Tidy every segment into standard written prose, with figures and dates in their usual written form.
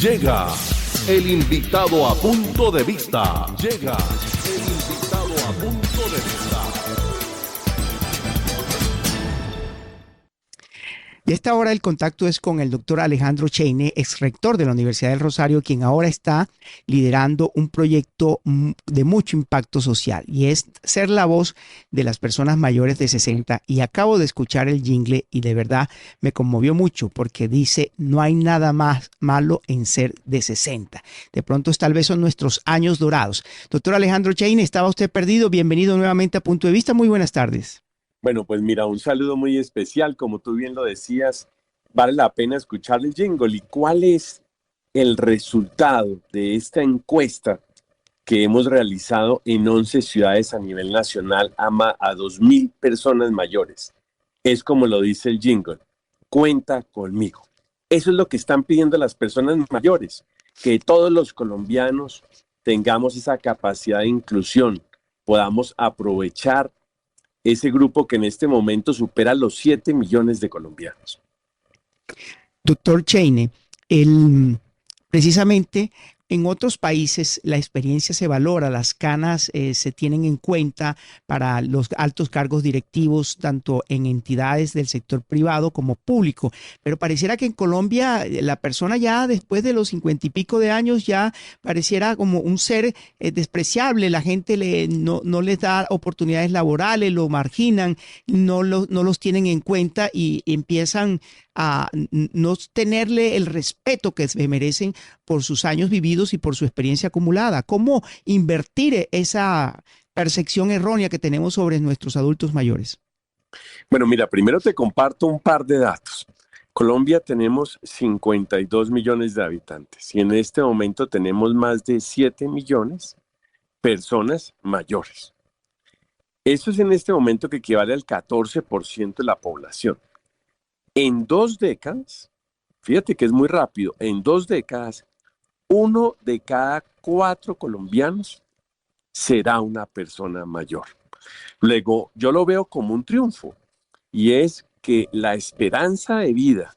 Llega el invitado a punto de vista. Llega el invitado a punto de vista. Y a esta hora el contacto es con el doctor Alejandro Cheine, ex rector de la Universidad del Rosario, quien ahora está liderando un proyecto de mucho impacto social y es ser la voz de las personas mayores de 60. Y acabo de escuchar el jingle y de verdad me conmovió mucho porque dice: no hay nada más malo en ser de 60. De pronto tal vez son nuestros años dorados. Doctor Alejandro Cheine, ¿estaba usted perdido? Bienvenido nuevamente a Punto de Vista. Muy buenas tardes. Bueno, pues mira, un saludo muy especial, como tú bien lo decías, vale la pena escuchar el jingle. ¿Y cuál es el resultado de esta encuesta que hemos realizado en 11 ciudades a nivel nacional a 2.000 personas mayores? Es como lo dice el jingle: cuenta conmigo. Eso es lo que están pidiendo las personas mayores, que todos los colombianos tengamos esa capacidad de inclusión, podamos aprovechar ese grupo que en este momento supera los 7 millones de colombianos. Doctor Cheine, precisamente en otros países la experiencia se valora, las canas se tienen en cuenta para los altos cargos directivos, tanto en entidades del sector privado como público. Pero pareciera que en Colombia la persona ya después de los 50 y pico de años ya pareciera como un ser despreciable. La gente no les da oportunidades laborales, lo marginan, no los tienen en cuenta y empiezan a no tenerle el respeto que se merecen por sus años vividos y por su experiencia acumulada. ¿Cómo invertir esa percepción errónea que tenemos sobre nuestros adultos mayores? Bueno, mira, primero te comparto un par de datos. Colombia tenemos 52 millones de habitantes y en este momento tenemos más de 7 millones de personas mayores. Eso es en este momento que equivale al 14% de la población. En 2 décadas, fíjate que es muy rápido, en 2 décadas, 1 de cada 4 colombianos será una persona mayor. Luego, yo lo veo como un triunfo y es que la esperanza de vida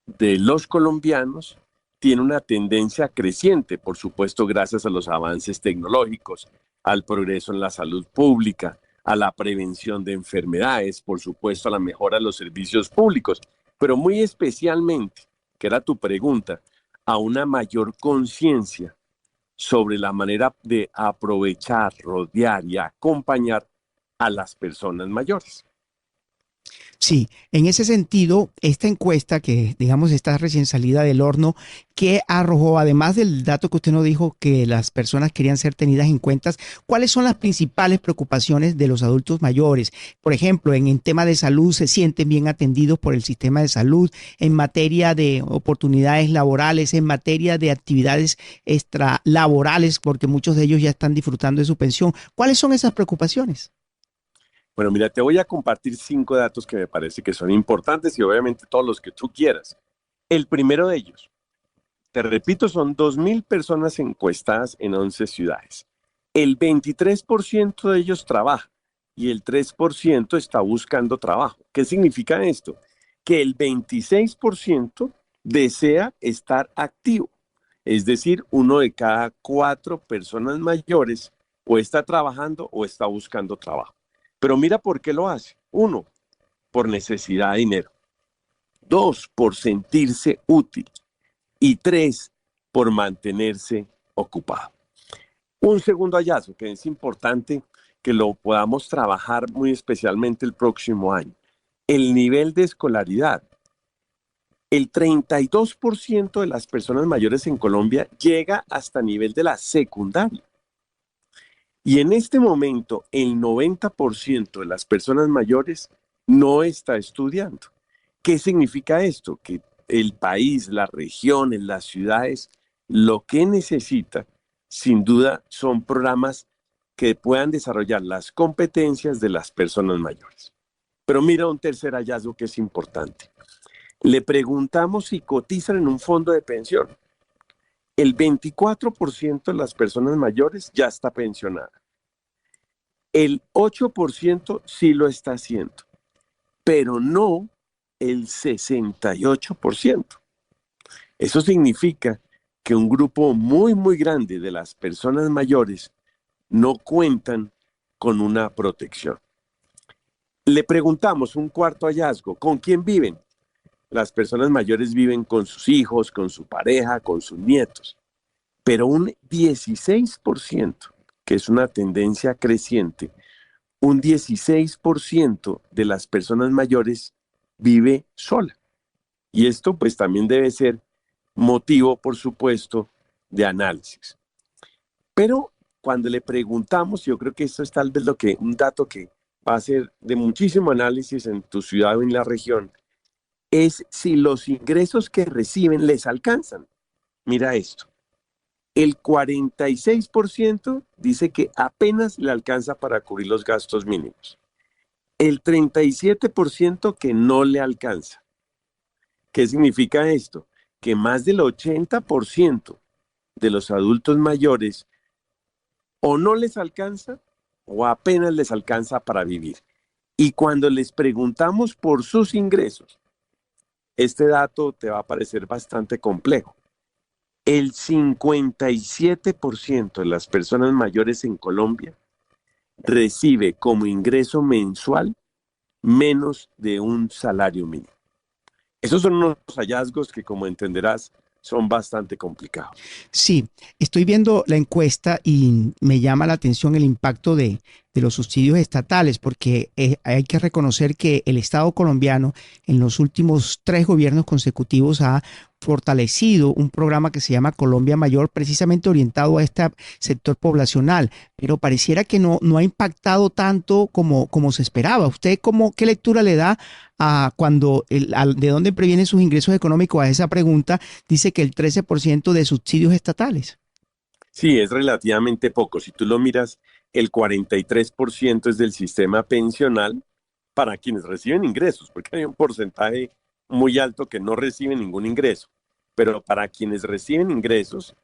de los colombianos tiene una tendencia creciente, por supuesto, gracias a los avances tecnológicos, al progreso en la salud pública, a la prevención de enfermedades, por supuesto, a la mejora de los servicios públicos, pero muy especialmente, que era tu pregunta, a una mayor conciencia sobre la manera de aprovechar, rodear y acompañar a las personas mayores. Sí, en ese sentido, esta encuesta que, digamos, está recién salida del horno, que arrojó, además del dato que usted nos dijo, que las personas querían ser tenidas en cuenta, ¿cuáles son las principales preocupaciones de los adultos mayores? Por ejemplo, en tema de salud, ¿se sienten bien atendidos por el sistema de salud? En materia de oportunidades laborales, en materia de actividades extralaborales, porque muchos de ellos ya están disfrutando de su pensión. ¿Cuáles son esas preocupaciones? Bueno, mira, te voy a compartir 5 datos que me parece que son importantes y obviamente todos los que tú quieras. El primero de ellos, te repito, son 2.000 personas encuestadas en 11 ciudades. El 23% de ellos trabaja y el 3% está buscando trabajo. ¿Qué significa esto? Que el 26% desea estar activo. Es decir, 1 de cada 4 personas mayores o está trabajando o está buscando trabajo. Pero mira por qué lo hace. 1, por necesidad de dinero. 2, por sentirse útil. Y 3, por mantenerse ocupado. Un segundo hallazgo que es importante que lo podamos trabajar muy especialmente el próximo año. El nivel de escolaridad. El 32% de las personas mayores en Colombia llega hasta nivel de la secundaria. Y en este momento, el 90% de las personas mayores no está estudiando. ¿Qué significa esto? Que el país, las regiones, las ciudades, lo que necesita, sin duda, son programas que puedan desarrollar las competencias de las personas mayores. Pero mira un tercer hallazgo que es importante. Le preguntamos si cotizan en un fondo de pensión. El 24% de las personas mayores ya está pensionada. El 8% sí lo está haciendo, pero no el 68%. Eso significa que un grupo muy, muy grande de las personas mayores no cuentan con una protección. Le preguntamos un cuarto hallazgo, ¿con quién viven? Las personas mayores viven con sus hijos, con su pareja, con sus nietos, pero un 16%, que es una tendencia creciente, un 16% de las personas mayores vive sola. Y esto pues también debe ser motivo, por supuesto, de análisis. Pero cuando le preguntamos, yo creo que esto es tal vez un dato que va a ser de muchísimo análisis en tu ciudad o en la región, es si los ingresos que reciben les alcanzan. Mira esto, el 46% dice que apenas le alcanza para cubrir los gastos mínimos. El 37% que no le alcanza. ¿Qué significa esto? Que más del 80% de los adultos mayores o no les alcanza o apenas les alcanza para vivir. Y cuando les preguntamos por sus ingresos, este dato te va a parecer bastante complejo. El 57% de las personas mayores en Colombia recibe como ingreso mensual menos de un salario mínimo. Esos son unos hallazgos que, como entenderás, son bastante complicados. Sí, estoy viendo la encuesta y me llama la atención el impacto de los subsidios estatales, porque hay que reconocer que el Estado colombiano en los últimos 3 gobiernos consecutivos ha fortalecido un programa que se llama Colombia Mayor, precisamente orientado a este sector poblacional, pero pareciera que no ha impactado tanto como se esperaba. ¿Usted qué lectura le da a de dónde previenen sus ingresos económicos a esa pregunta? Dice que el 13% de subsidios estatales. Sí, es relativamente poco. Si tú lo miras, el 43% es del sistema pensional para quienes reciben ingresos, porque hay un porcentaje muy alto que no reciben ningún ingreso. Pero para quienes reciben ingresos,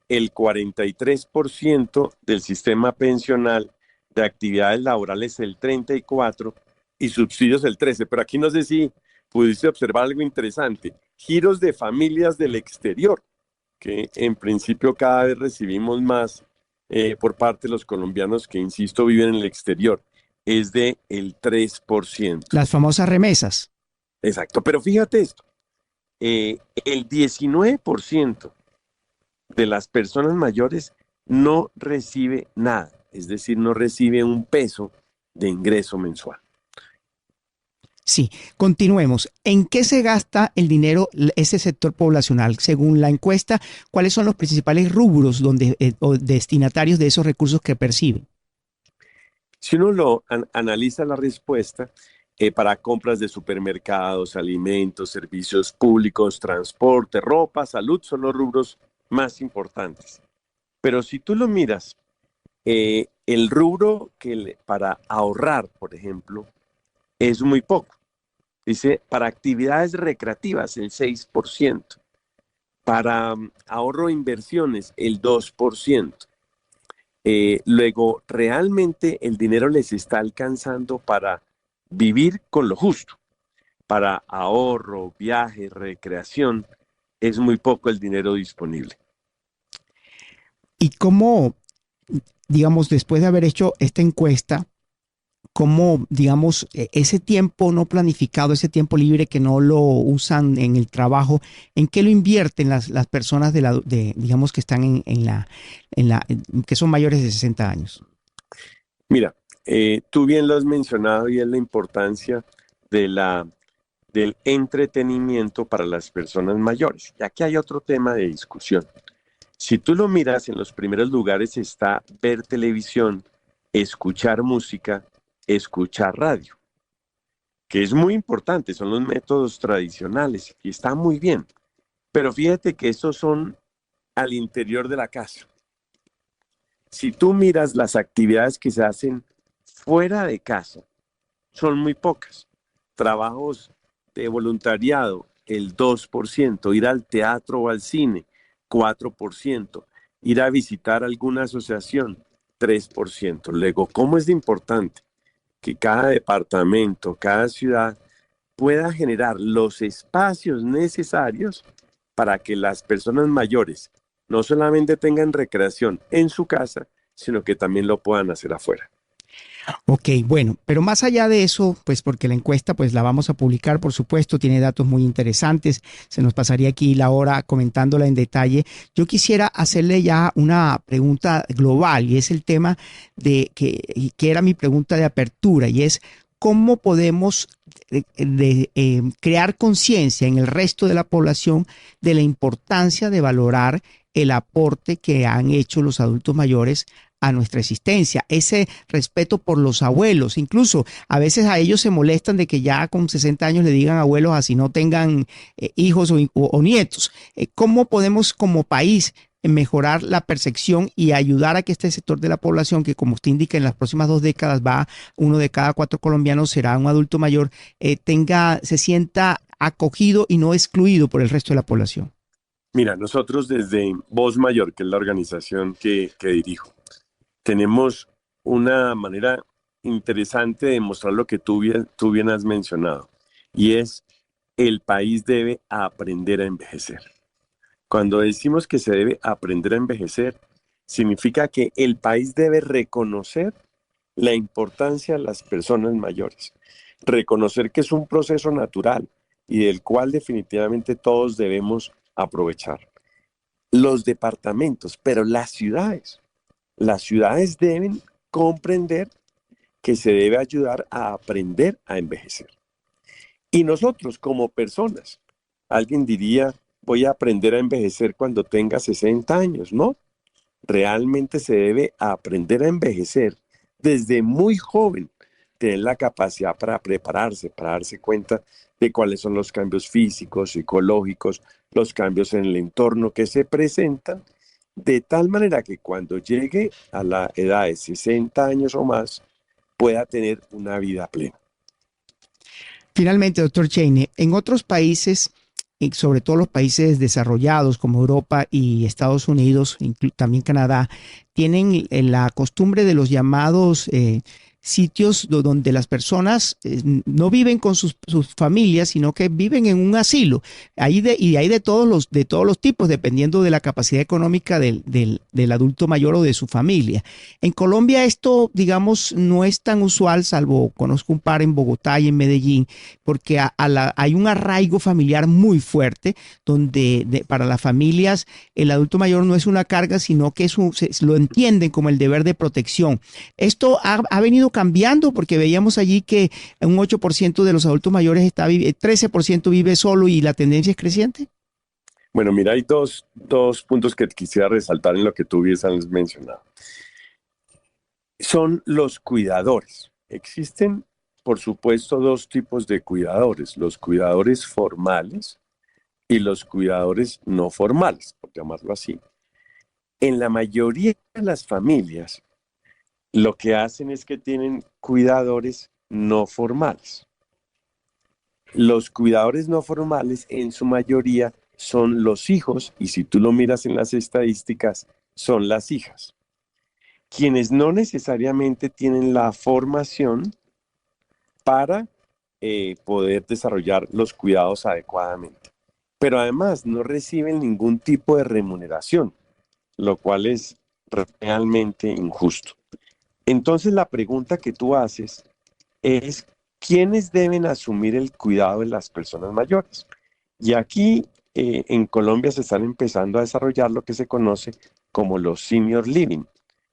el 43% del sistema pensional de actividades laborales el 34% y subsidios el 13%. Pero aquí no sé si pudiste observar algo interesante. Giros de familias del exterior, que en principio cada vez recibimos más por parte de los colombianos que, insisto, viven en el exterior, es de el 3%. Las famosas remesas. Exacto, pero fíjate esto, el 19% de las personas mayores no recibe nada, es decir, no recibe un peso de ingreso mensual. Sí, continuemos. ¿En qué se gasta el dinero ese sector poblacional? Según la encuesta, ¿cuáles son los principales rubros o destinatarios de esos recursos que perciben? Si uno analiza la respuesta, para compras de supermercados, alimentos, servicios públicos, transporte, ropa, salud, son los rubros más importantes. Pero si tú lo miras, el rubro para ahorrar, por ejemplo, es muy poco. Dice, para actividades recreativas, el 6%. Para ahorro e inversiones, el 2%. Luego, realmente el dinero les está alcanzando para vivir con lo justo. Para ahorro, viaje, recreación, es muy poco el dinero disponible. ¿Y cómo, digamos, después de haber hecho esta encuesta, cómo, digamos, ese tiempo no planificado, ese tiempo libre que no lo usan en el trabajo, en qué lo invierten las personas digamos, que están que son mayores de 60 años? Mira, tú bien lo has mencionado y es la importancia del entretenimiento para las personas mayores. Y aquí hay otro tema de discusión. Si tú lo miras, en los primeros lugares está ver televisión, escuchar música, escuchar radio, que es muy importante, son los métodos tradicionales y está muy bien. Pero fíjate que estos son al interior de la casa. Si tú miras las actividades que se hacen fuera de casa, son muy pocas. Trabajos de voluntariado, el 2%, ir al teatro o al cine, 4%, ir a visitar alguna asociación, 3%. Luego, ¿cómo es de importante que cada departamento, cada ciudad pueda generar los espacios necesarios para que las personas mayores no solamente tengan recreación en su casa, sino que también lo puedan hacer afuera. Ok, bueno, pero más allá de eso, pues porque la encuesta pues la vamos a publicar, por supuesto, tiene datos muy interesantes, se nos pasaría aquí la hora comentándola en detalle. Yo quisiera hacerle ya una pregunta global y es el tema que era mi pregunta de apertura y es cómo podemos crear conciencia en el resto de la población de la importancia de valorar el aporte que han hecho los adultos mayores a nuestra existencia, ese respeto por los abuelos, incluso a veces a ellos se molestan de que ya con 60 años le digan abuelos así no tengan hijos o nietos. ¿Cómo podemos como país mejorar la percepción y ayudar a que este sector de la población, que como usted indica en las próximas 2 décadas va 1 de cada 4 colombianos será un adulto mayor, se sienta acogido y no excluido por el resto de la población? Mira, nosotros desde Voz Mayor, que es la organización que dirijo, tenemos una manera interesante de mostrar lo que tú bien has mencionado, y es el país debe aprender a envejecer. Cuando decimos que se debe aprender a envejecer, significa que el país debe reconocer la importancia de las personas mayores, reconocer que es un proceso natural y del cual definitivamente todos debemos aprovechar. Los departamentos, pero las ciudades deben comprender que se debe ayudar a aprender a envejecer. Y nosotros como personas, alguien diría, voy a aprender a envejecer cuando tenga 60 años, ¿no? Realmente se debe aprender a envejecer desde muy joven, tener la capacidad para prepararse, para darse cuenta de cuáles son los cambios físicos, psicológicos, los cambios en el entorno que se presentan, de tal manera que cuando llegue a la edad de 60 años o más, pueda tener una vida plena. Finalmente, doctor Chaney, en otros países, y sobre todo los países desarrollados como Europa y Estados Unidos, también Canadá, tienen la costumbre de los llamados sitios donde las personas no viven con sus familias, sino que viven en un asilo. Y hay de todos los tipos, dependiendo de la capacidad económica del adulto mayor o de su familia. En Colombia esto, digamos, no es tan usual, salvo conozco un par en Bogotá y en Medellín, porque hay un arraigo familiar muy fuerte, donde para las familias el adulto mayor no es una carga, sino que lo entienden como el deber de protección. Esto ha venido cambiando porque veíamos allí que un 8% de los adultos mayores 13% vive solo y la tendencia es creciente. Bueno, mira, hay dos puntos que quisiera resaltar en lo que tú has mencionado. Son los cuidadores. Existen, por supuesto, dos tipos de cuidadores, los cuidadores formales y los cuidadores no formales, por llamarlo así. En la mayoría de las familias, lo que hacen es que tienen cuidadores no formales. Los cuidadores no formales en su mayoría son los hijos, y si tú lo miras en las estadísticas, son las hijas, quienes no necesariamente tienen la formación para poder desarrollar los cuidados adecuadamente. Pero además no reciben ningún tipo de remuneración, lo cual es realmente injusto. Entonces la pregunta que tú haces es, ¿quiénes deben asumir el cuidado de las personas mayores? Y aquí en Colombia se están empezando a desarrollar lo que se conoce como los senior living,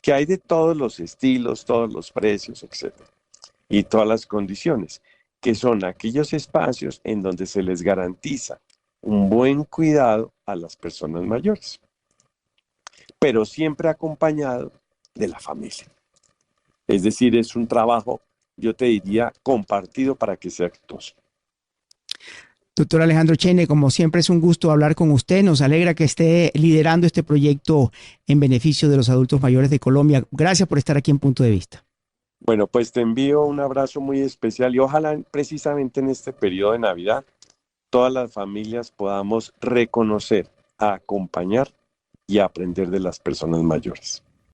que hay de todos los estilos, todos los precios, etc. Y todas las condiciones, que son aquellos espacios en donde se les garantiza un buen cuidado a las personas mayores, pero siempre acompañado de la familia. Es decir, es un trabajo, yo te diría, compartido para que sea exitoso. Doctor Alejandro Chaney, como siempre es un gusto hablar con usted. Nos alegra que esté liderando este proyecto en beneficio de los adultos mayores de Colombia. Gracias por estar aquí en Punto de Vista. Bueno, pues te envío un abrazo muy especial y ojalá precisamente en este periodo de Navidad todas las familias podamos reconocer, acompañar y aprender de las personas mayores.